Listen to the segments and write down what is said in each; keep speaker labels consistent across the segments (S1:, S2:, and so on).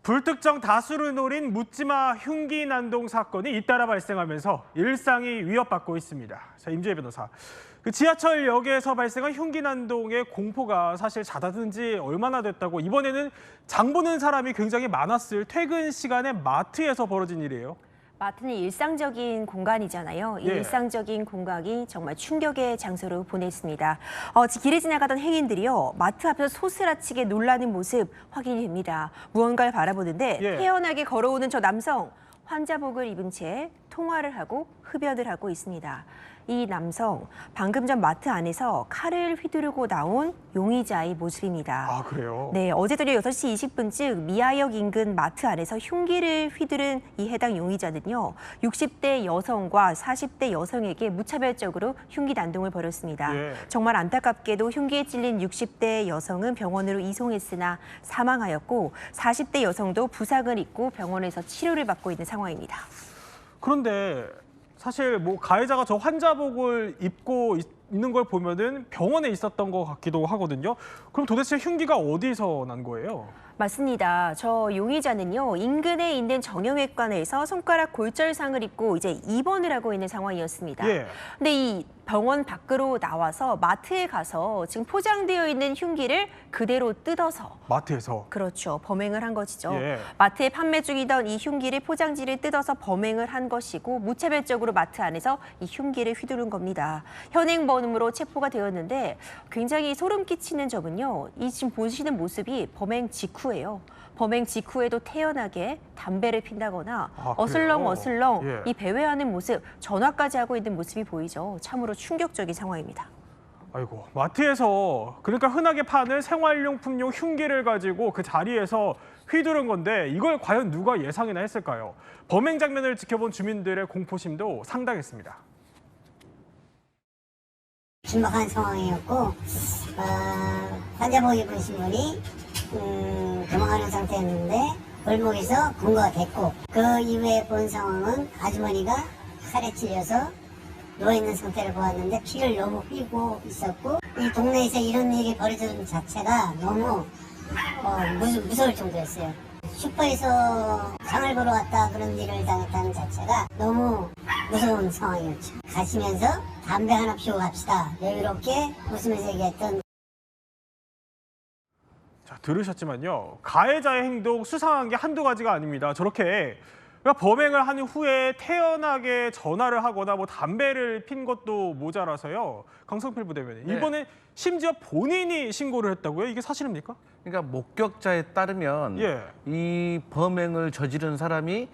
S1: 불특정 다수를 노린 묻지마 흉기 난동 사건이 잇따라 발생하면서 일상이 위협받고 있습니다. 자, 임지혜 변호사. 지하철역에서 발생한 흉기 난동의 공포가 사실 잦아든 지 얼마나 됐다고, 이번에는 장 보는 사람이 굉장히 많았을 퇴근 시간에 마트에서 벌어진 일이에요.
S2: 마트는 일상적인 공간이잖아요. 이
S1: 예.
S2: 일상적인 공간이 정말 충격의 장소로 보냈습니다. 길에 지나가던 행인들이요, 마트 앞에서 소스라치게 놀라는 모습 확인이 됩니다. 무언가를 바라보는데
S1: 예.
S2: 태연하게 걸어오는 저 남성, 환자복을 입은 채 통화를 하고 흡연을 하고 있습니다. 이 남성, 방금 전 마트 안에서 칼을 휘두르고 나온 용의자의 모습입니다.
S1: 아, 그래요?
S2: 네, 어제 저녁 6시 20분쯤 미아역 인근 마트 안에서 흉기를 휘두른 이 해당 용의자는요, 60대 여성과 40대 여성에게 무차별적으로 흉기 난동을 벌였습니다.
S1: 예.
S2: 정말 안타깝게도 흉기에 찔린 60대 여성은 병원으로 이송했으나 사망하였고, 40대 여성도 부상을 입고 병원에서 치료를 받고 있는 상황입니다.
S1: 그런데 사실 가해자가 저 환자복을 입고 있는 걸 보면은 병원에 있었던 것 같기도 하거든요. 그럼 도대체 흉기가 어디서 난 거예요?
S2: 맞습니다. 저 용의자는요, 인근에 있는 정형외과에서 손가락 골절상을 입고 이제 입원을 하고 있는 상황이었습니다.
S1: 예.
S2: 근데 이 병원 밖으로 나와서 마트에 가서 지금 포장되어 있는 흉기를 그대로 뜯어서,
S1: 마트에서.
S2: 그렇죠, 범행을 한 것이죠.
S1: 예.
S2: 마트에 판매 중이던 이 흉기를 포장지를 뜯어서 범행을 한 것이고, 무차별적으로 마트 안에서 이 흉기를 휘두른 겁니다. 현행범으로 체포가 되었는데, 굉장히 소름 끼치는 점은요, 이 지금 보시는 모습이 범행 직후예요. 범행 직후에도 태연하게 담배를 핀다거나
S1: 아,
S2: 어슬렁
S1: 그래요?
S2: 이 배회하는 모습, 전화까지 하고 있는 모습이 보이죠. 참으로 충격적인 상황입니다.
S1: 아이고, 마트에서 그러니까 흔하게 파는 생활용품용 흉기를 가지고 그 자리에서 휘두른 건데, 이걸 과연 누가 예상이나 했을까요? 범행 장면을 지켜본 주민들의 공포심도 상당했습니다.
S3: 긴박한 상황이었고, 환자복 입으신 분이 도망하는 상태였는데 골목에서 검거가 됐고, 그 이후에 본 상황은 아주머니가 칼에 찔려서 누워있는 상태를 보았는데 피를 너무 흘리고 있었고, 이 동네에서 이런 일이 벌어지는 자체가 너무 무서울 정도였어요. 슈퍼에서 장을 보러 왔다 그런 일을 당했다는 자체가 너무 무서운 상황이었죠. 가시면서 담배 하나 피우고 갑시다, 여유롭게 웃으면서 얘기했던.
S1: 자, 들으셨지만요, 가해자의 행동 수상한 게 한두 가지가 아닙니다. 저렇게 그러니까 범행을 한 후에 태연하게 전화를 하거나 담배를 핀 것도 모자라서요, 강성필 부대변인,
S4: 네.
S1: 이번에 심지어 본인이 신고를 했다고요? 이게 사실입니까?
S4: 그러니까 목격자에 따르면
S1: 예.
S4: 이 범행을 저지른 사람이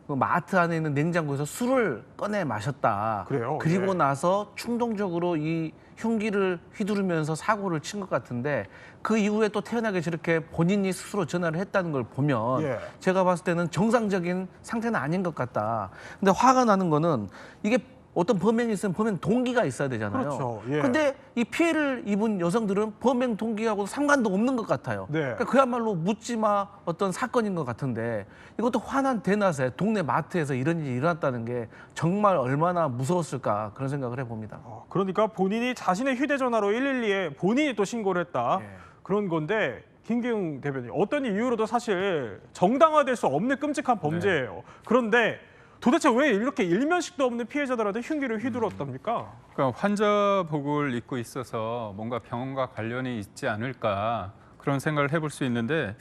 S4: 그 마트 안에 있는 냉장고에서 술을 꺼내 마셨다.
S1: 그래요?
S4: 그리고
S1: 예.
S4: 나서 충동적으로 이 흉기를 휘두르면서 사고를 친 것 같은데, 그 이후에 또 태연하게 저렇게 본인이 스스로 전화를 했다는 걸 보면
S1: 예.
S4: 제가 봤을 때는 정상적인 상태는 아닌 것 같다. 근데 화가 나는 거는, 이게 어떤 범행이 있으면 범행 동기가 있어야 되잖아요.
S1: 그렇죠. 예.
S4: 근데 이 피해를 입은 여성들은 범행 동기하고 상관도 없는 것 같아요.
S1: 네.
S4: 그러니까 그야말로 묻지마 어떤 사건인 것 같은데, 이것도 환한 대낮에 동네 마트에서 이런 일이 일어났다는 게 정말 얼마나 무서웠을까, 그런 생각을 해봅니다.
S1: 그러니까 본인이 자신의 휴대전화로 112에 본인이 또 신고를 했다.
S4: 예.
S1: 그런 건데, 김기웅 대변인, 어떤 이유로도 사실 정당화될 수 없는 끔찍한 범죄예요. 그런데 도대체 왜 이렇게 일면식도 없는 피해자들한테 흉기를 휘둘렀답니까?
S5: 그러니까 환자복을 입고 있어서 뭔가 병원과 관련이 있지 않을까, 그런 생각을 해볼 수 있는데,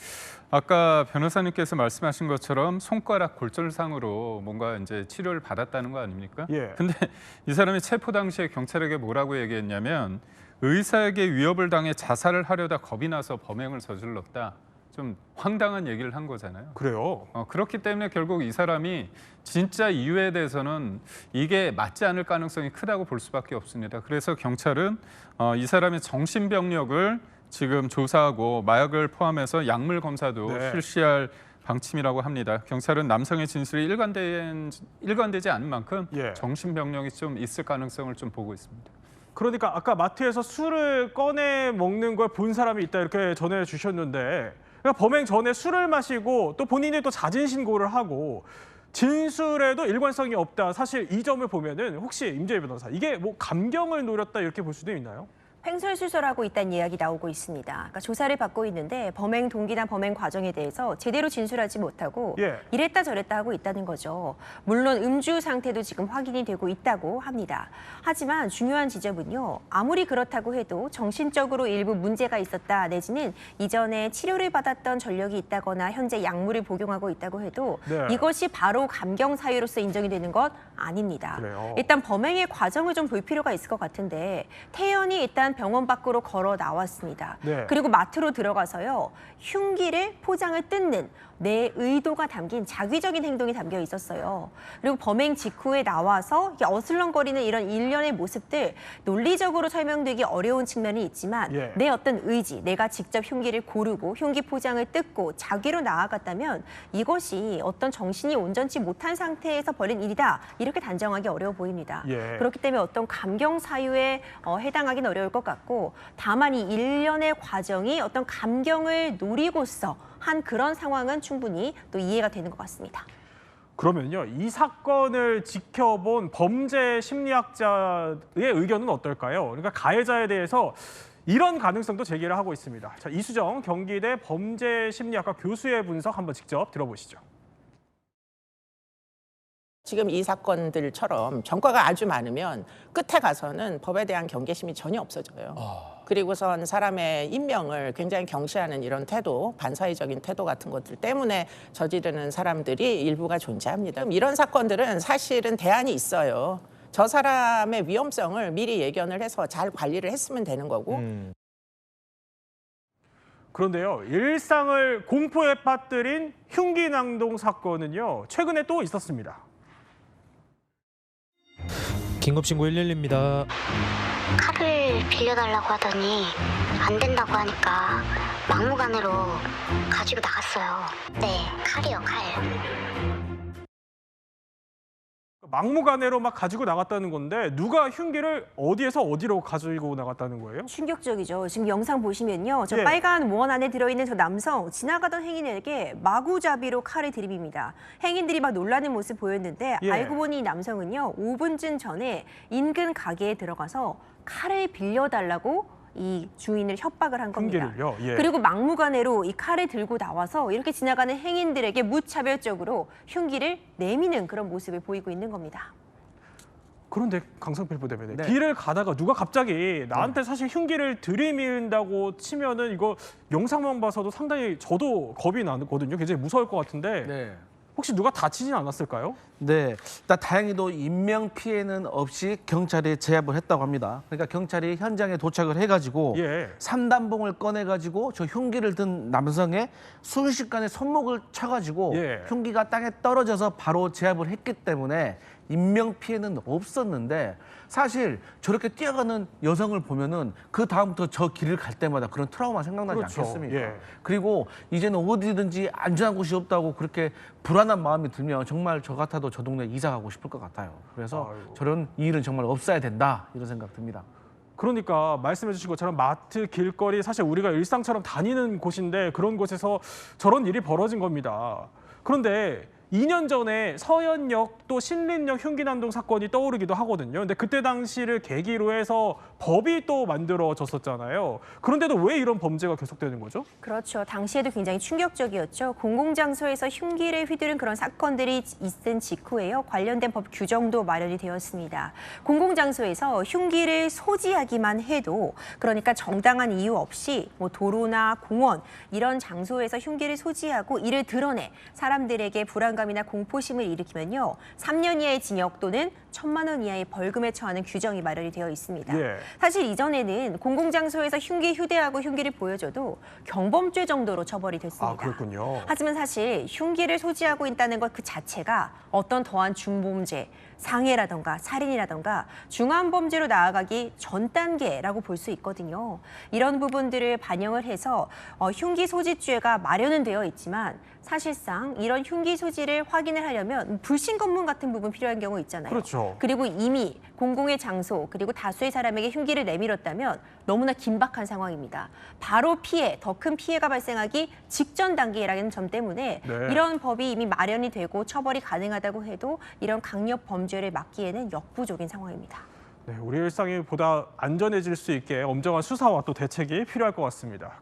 S5: 아까 변호사님께서 말씀하신 것처럼 손가락 골절상으로 뭔가 이제 치료를 받았다는 거 아닙니까?
S1: 예.
S5: 근데 이 사람이 체포 당시에 경찰에게 뭐라고 얘기했냐면, 의사에게 위협을 당해 자살을 하려다 겁이 나서 범행을 저질렀다. 좀 황당한 얘기를 한 거잖아요.
S1: 그래요?
S5: 그렇기 때문에 결국 이 사람이 진짜 이유에 대해서는 이게 맞지 않을 가능성이 크다고 볼 수밖에 없습니다. 그래서 경찰은 이 사람의 정신병력을 지금 조사하고 마약을 포함해서 약물 검사도
S1: 네.
S5: 실시할 방침이라고 합니다. 경찰은 남성의 진술이 일관되지 않은 만큼
S1: 예.
S5: 정신병력이 좀 있을 가능성을 좀 보고 있습니다.
S1: 그러니까 아까 마트에서 술을 꺼내 먹는 걸 본 사람이 있다, 이렇게 전해주셨는데, 그러니까 범행 전에 술을 마시고 또 본인이 또 자진 신고를 하고 진술에도 일관성이 없다. 사실 이 점을 보면은 혹시 임지혜 변호사, 이게 감경을 노렸다, 이렇게 볼 수도 있나요?
S2: 횡설수설하고 있다는 이야기 나오고 있습니다. 그러니까 조사를 받고 있는데 범행 동기나 범행 과정에 대해서 제대로 진술하지 못하고
S1: 예.
S2: 이랬다 저랬다 하고 있다는 거죠. 물론 음주 상태도 지금 확인이 되고 있다고 합니다. 하지만 중요한 지점은요. 아무리 그렇다고 해도 정신적으로 일부 문제가 있었다 내지는 이전에 치료를 받았던 전력이 있다거나 현재 약물을 복용하고 있다고 해도
S1: 네.
S2: 이것이 바로 감경 사유로서 인정이 되는 것 아닙니다.
S1: 그래요.
S2: 일단 범행의 과정을 좀 볼 필요가 있을 것 같은데 태연이 일단 병원 밖으로 걸어 나왔습니다.
S1: 네.
S2: 그리고 마트로 들어가서요. 흉기를 포장을 뜯는 내 의도가 담긴 자기적인 행동이 담겨 있었어요. 그리고 범행 직후에 나와서 이렇게 어슬렁거리는 이런 일련의 모습들 논리적으로 설명되기 어려운 측면이 있지만
S1: 예.
S2: 내 어떤 의지, 내가 직접 흉기를 고르고 흉기 포장을 뜯고 자기로 나아갔다면 이것이 어떤 정신이 온전치 못한 상태에서 벌인 일이다. 이렇게 단정하기 어려워 보입니다.
S1: 예.
S2: 그렇기 때문에 어떤 감경 사유에 해당하기는 어려울 것 같고 다만 이 일련의 과정이 어떤 감경을 노리고서 한 그런 상황은 충분히 또 이해가 되는 것 같습니다.
S1: 그러면요, 이 사건을 지켜본 범죄 심리학자의 의견은 어떨까요? 그러니까 가해자에 대해서 이런 가능성도 제기를 하고 있습니다. 자, 이수정 경기대 범죄 심리학과 교수의 분석 한번 직접 들어보시죠.
S6: 지금 이 사건들처럼 전과가 아주 많으면 끝에 가서는 법에 대한 경계심이 전혀 없어져요. 그리고선 사람의 인명을 굉장히 경시하는 이런 태도, 반사회적인 태도 같은 것들 때문에 저지르는 사람들이 일부가 존재합니다. 이런 사건들은 사실은 대안이 있어요. 저 사람의 위험성을 미리 예견을 해서 잘 관리를 했으면 되는 거고.
S1: 그런데요, 일상을 공포에 빠뜨린 흉기 낭동 사건은요, 최근에 또 있었습니다.
S7: 긴급신고 112입니다.
S8: 칼을 빌려달라고 하더니 안 된다고 하니까 막무가내로 가지고 나갔어요. 네, 칼이요, 칼.
S1: 막무가내로 막 가지고 나갔다는 건데 누가 흉기를 어디에서 어디로 가지고 나갔다는 거예요?
S2: 충격적이죠. 지금 영상 보시면요. 저
S1: 예.
S2: 빨간 원 안에 들어있는 저 남성 지나가던 행인에게 마구잡이로 칼을 들이밉니다. 행인들이 막 놀라는 모습 보였는데
S1: 예.
S2: 알고 보니 이 남성은요. 5분쯤 전에 인근 가게에 들어가서 칼을 빌려달라고 이 주인을 협박을 한 겁니다.
S1: 흉기를요? 예.
S2: 그리고 막무가내로 이 칼을 들고 나와서 이렇게 지나가는 행인들에게 무차별적으로 흉기를 내미는 그런 모습을 보이고 있는 겁니다.
S1: 그런데 강성필 부대변인,
S4: 네.
S1: 길을 가다가 누가 갑자기 나한테 사실 흉기를 들이밀다고 치면은 이거 영상만 봐서도 상당히 저도 겁이 나거든요. 굉장히 무서울 것 같은데
S4: 네.
S1: 혹시 누가 다치진 않았을까요?
S4: 네, 일단 다행히도 인명 피해는 없이 경찰이 제압을 했다고 합니다. 그러니까 경찰이 현장에 도착을 해가지고
S1: 예.
S4: 삼단봉을 꺼내가지고 저 흉기를 든 남성의 순식간에 손목을 쳐가지고
S1: 예.
S4: 흉기가 땅에 떨어져서 바로 제압을 했기 때문에 인명 피해는 없었는데 사실 저렇게 뛰어가는 여성을 보면은 그 다음부터 저 길을 갈 때마다 그런 트라우마 생각나지
S1: 그렇죠.
S4: 않겠습니까?
S1: 예.
S4: 그리고 이제는 어디든지 안전한 곳이 없다고 그렇게 불안한 마음이 들면 정말 저 같아도 저 동네 이사 가고 싶을 것 같아요. 그래서
S1: 아이고.
S4: 저런 일은 정말 없어야 된다 이런 생각 듭니다.
S1: 그러니까 말씀해 주신 것처럼 마트, 길거리 사실 우리가 일상처럼 다니는 곳인데 그런 곳에서 저런 일이 벌어진 겁니다. 그런데 2년 전에 서현역 또 신림역 흉기난동 사건이 떠오르기도 하거든요. 근데 그때 당시를 계기로 해서 법이 또 만들어졌었잖아요. 그런데도 왜 이런 범죄가 계속되는 거죠?
S2: 그렇죠. 당시에도 굉장히 충격적이었죠. 공공장소에서 흉기를 휘두른 그런 사건들이 있은 직후에요. 관련된 법 규정도 마련이 되었습니다. 공공장소에서 흉기를 소지하기만 해도 그러니까 정당한 이유 없이 뭐 도로나 공원 이런 장소에서 흉기를 소지하고 이를 드러내 사람들에게 불안감이나 공포심을 일으키면요. 3년 이하의 징역 또는 1,000만 원 이하의 벌금에 처하는 규정이 마련이 되어 있습니다.
S1: 예.
S2: 사실 이전에는 공공장소에서 흉기 휴대하고 흉기를 보여줘도 경범죄 정도로 처벌이 됐습니다.
S1: 아, 그렇군요.
S2: 하지만 사실 흉기를 소지하고 있다는 것 그 자체가 어떤 더한 중범죄, 상해라던가 살인이라던가 중한 범죄로 나아가기 전 단계라고 볼 수 있거든요. 이런 부분들을 반영을 해서 흉기 소지죄가 마련은 되어 있지만 사실상 이런 흉기 소지를 확인을 하려면 불신 검문 같은 부분 필요한 경우 있잖아요.
S1: 그렇죠.
S2: 그리고 이미 공공의 장소 그리고 다수의 사람에게 흉기를 내밀었다면 너무나 긴박한 상황입니다. 바로 피해, 더 큰 피해가 발생하기 직전 단계라는 점 때문에
S1: 네.
S2: 이런 법이 이미 마련이 되고 처벌이 가능하다고 해도 이런 강력 범죄를 막기에는 역부족인 상황입니다.
S1: 네, 우리 일상이 보다 안전해질 수 있게 엄정한 수사와 또 대책이 필요할 것 같습니다.